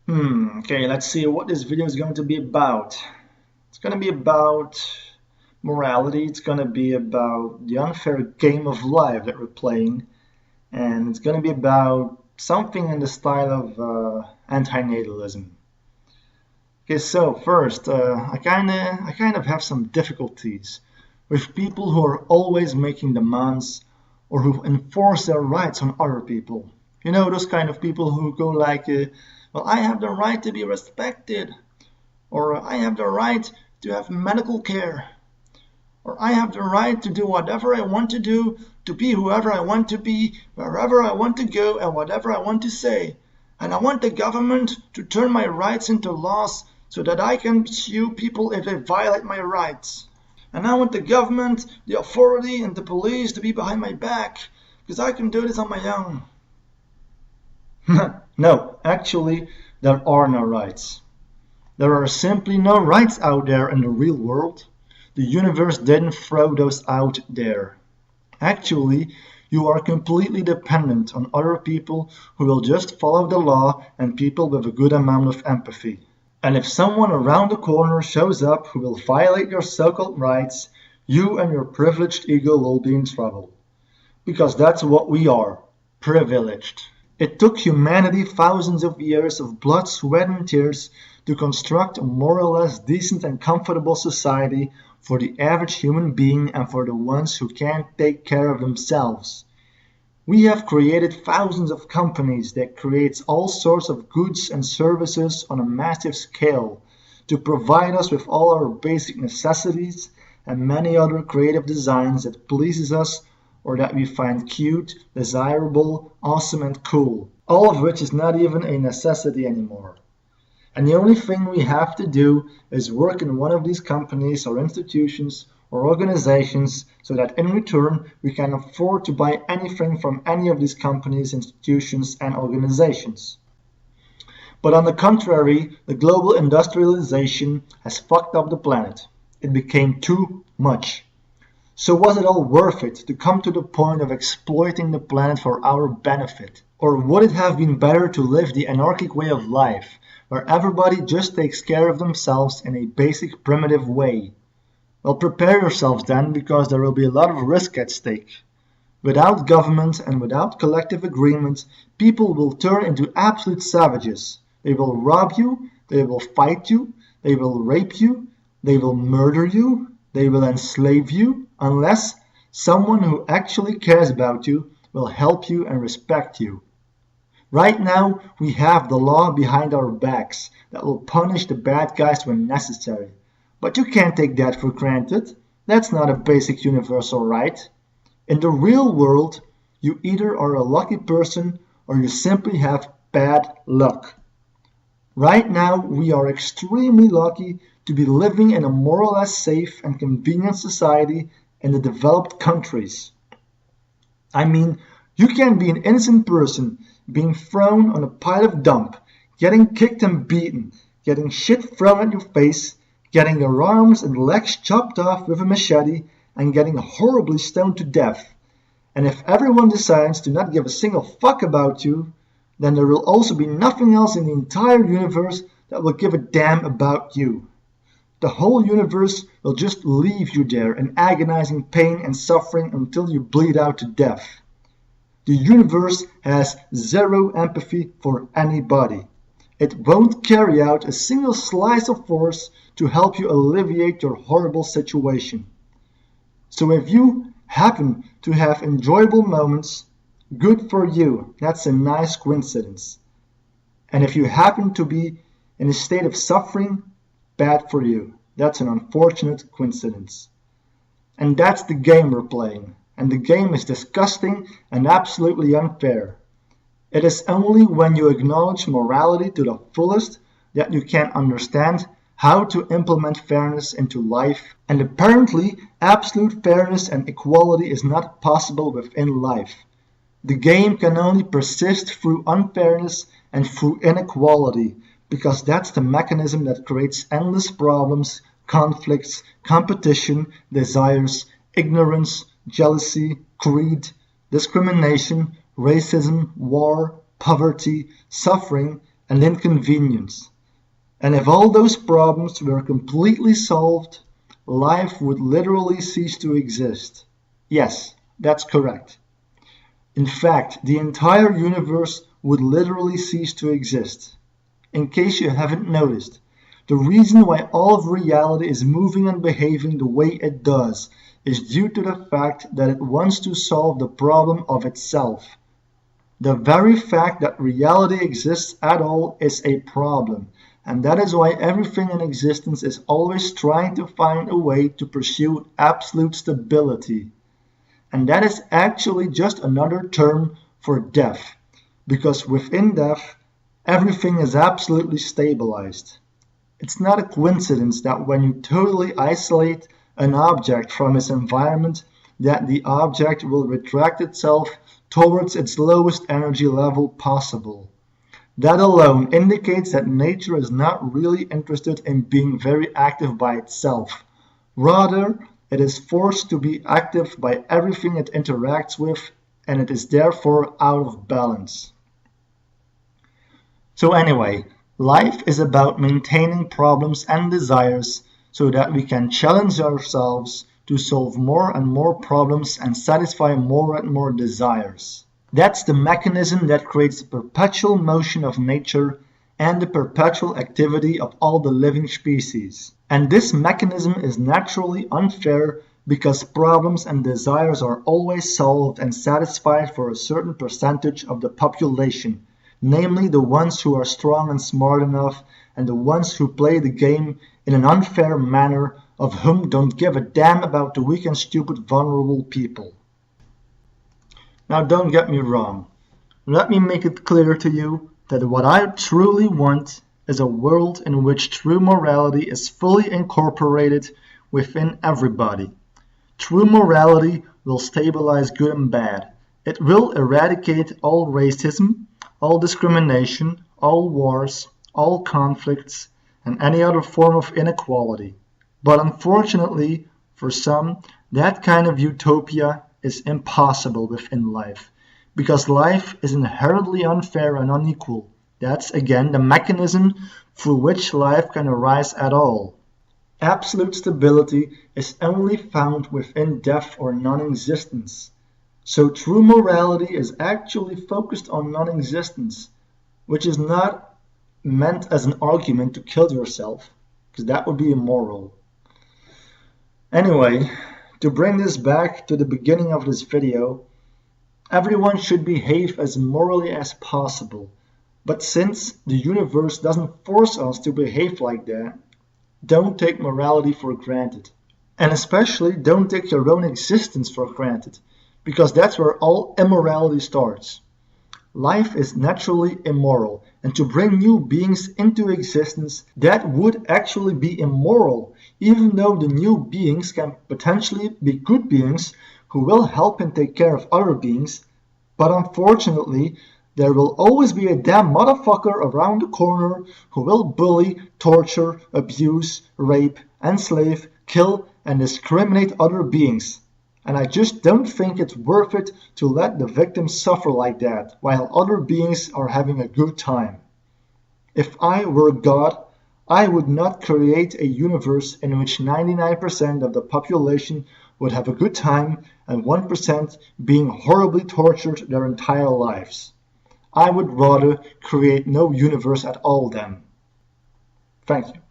Okay, let's see what this video is going to be about. It's going to be about morality. It's going to be about the unfair game of life that we're playing. And it's going to be about something in the style of anti-natalism. Okay, so first, I kind of have some difficulties with people who are always making demands or who enforce their rights on other people. You know, those kind of people who go like, well, I have the right to be respected, or I have the right to have medical care, or I have the right to do whatever I want to be whoever I want to be, wherever I want to go, and whatever I want to say. And I want the government to turn my rights into laws so that I can sue people if they violate my rights. And I want the government, the authority, and the police to be behind my back, because I can do this on my own. No, actually, there are no rights. There are simply no rights out there in the real world. The universe didn't throw those out there. Actually, you are completely dependent on other people who will just follow the law and people with a good amount of empathy. And if someone around the corner shows up who will violate your so-called rights, you and your privileged ego will be in trouble. Because that's what we are, privileged. It took humanity thousands of years of blood, sweat and tears to construct a more or less decent and comfortable society for the average human being and for the ones who can't take care of themselves. We have created thousands of companies that create all sorts of goods and services on a massive scale to provide us with all our basic necessities and many other creative designs that pleases us or that we find cute, desirable, awesome and cool, all of which is not even a necessity anymore. And the only thing we have to do is work in one of these companies or institutions or organizations so that in return we can afford to buy anything from any of these companies, institutions and organizations. But on the contrary, the global industrialization has fucked up the planet. It became too much. So was it all worth it to come to the point of exploiting the planet for our benefit? Or would it have been better to live the anarchic way of life, where everybody just takes care of themselves in a basic primitive way? Well, prepare yourselves then, because there will be a lot of risk at stake. Without government and without collective agreement, people will turn into absolute savages. They will rob you, they will fight you, they will rape you, they will murder you, they will enslave you, unless someone who actually cares about you will help you and respect you. Right now, we have the law behind our backs that will punish the bad guys when necessary. But you can't take that for granted. That's not a basic universal right. In the real world, you either are a lucky person or you simply have bad luck. Right now, we are extremely lucky to be living in a more or less safe and convenient society in the developed countries. I mean, you can be an innocent person being thrown on a pile of dump, getting kicked and beaten, getting shit thrown at your face, getting your arms and legs chopped off with a machete, and getting horribly stoned to death. And if everyone decides to not give a single fuck about you, then there will also be nothing else in the entire universe that will give a damn about you. The whole universe will just leave you there in agonizing pain and suffering until you bleed out to death. The universe has zero empathy for anybody. It won't carry out a single slice of force to help you alleviate your horrible situation. So if you happen to have enjoyable moments, good for you, that's a nice coincidence. And if you happen to be in a state of suffering, bad for you. That's an unfortunate coincidence. And that's the game we're playing. And the game is disgusting and absolutely unfair. It is only when you acknowledge morality to the fullest that you can understand how to implement fairness into life. And apparently, absolute fairness and equality is not possible within life. The game can only persist through unfairness and through inequality, because that's the mechanism that creates endless problems, conflicts, competition, desires, ignorance, jealousy, greed, discrimination, racism, war, poverty, suffering, and inconvenience. And if all those problems were completely solved, life would literally cease to exist. Yes, that's correct. In fact, the entire universe would literally cease to exist. In case you haven't noticed, the reason why all of reality is moving and behaving the way it does is due to the fact that it wants to solve the problem of itself. The very fact that reality exists at all is a problem, and that is why everything in existence is always trying to find a way to pursue absolute stability. And that is actually just another term for death, because within death, everything is absolutely stabilized. It's not a coincidence that when you totally isolate an object from its environment, that the object will retract itself towards its lowest energy level possible. That alone indicates that nature is not really interested in being very active by itself. Rather, it is forced to be active by everything it interacts with, and it is therefore out of balance. So anyway, life is about maintaining problems and desires so that we can challenge ourselves to solve more and more problems and satisfy more and more desires. That's the mechanism that creates the perpetual motion of nature and the perpetual activity of all the living species. And this mechanism is naturally unfair because problems and desires are always solved and satisfied for a certain percentage of the population, namely the ones who are strong and smart enough, and the ones who play the game in an unfair manner, of whom don't give a damn about the weak and stupid vulnerable people. Now don't get me wrong. Let me make it clear to you that what I truly want is a world in which true morality is fully incorporated within everybody. True morality will stabilize good and bad. It will eradicate all racism, all discrimination, all wars, all conflicts, and any other form of inequality. But unfortunately, for some, that kind of utopia is impossible within life, because life is inherently unfair and unequal. That's again the mechanism through which life can arise at all. Absolute stability is only found within death or non-existence. So true morality is actually focused on non-existence, which is not meant as an argument to kill yourself, because that would be immoral. Anyway, to bring this back to the beginning of this video, everyone should behave as morally as possible. But since the universe doesn't force us to behave like that, don't take morality for granted. And especially don't take your own existence for granted, because that's where all immorality starts. Life is naturally immoral, and to bring new beings into existence, that would actually be immoral, even though the new beings can potentially be good beings who will help and take care of other beings. But unfortunately, there will always be a damn motherfucker around the corner who will bully, torture, abuse, rape, enslave, kill, and discriminate other beings. And I just don't think it's worth it to let the victims suffer like that, while other beings are having a good time. If I were God, I would not create a universe in which 99% of the population would have a good time and 1% being horribly tortured their entire lives. I would rather create no universe at all then. Thank you.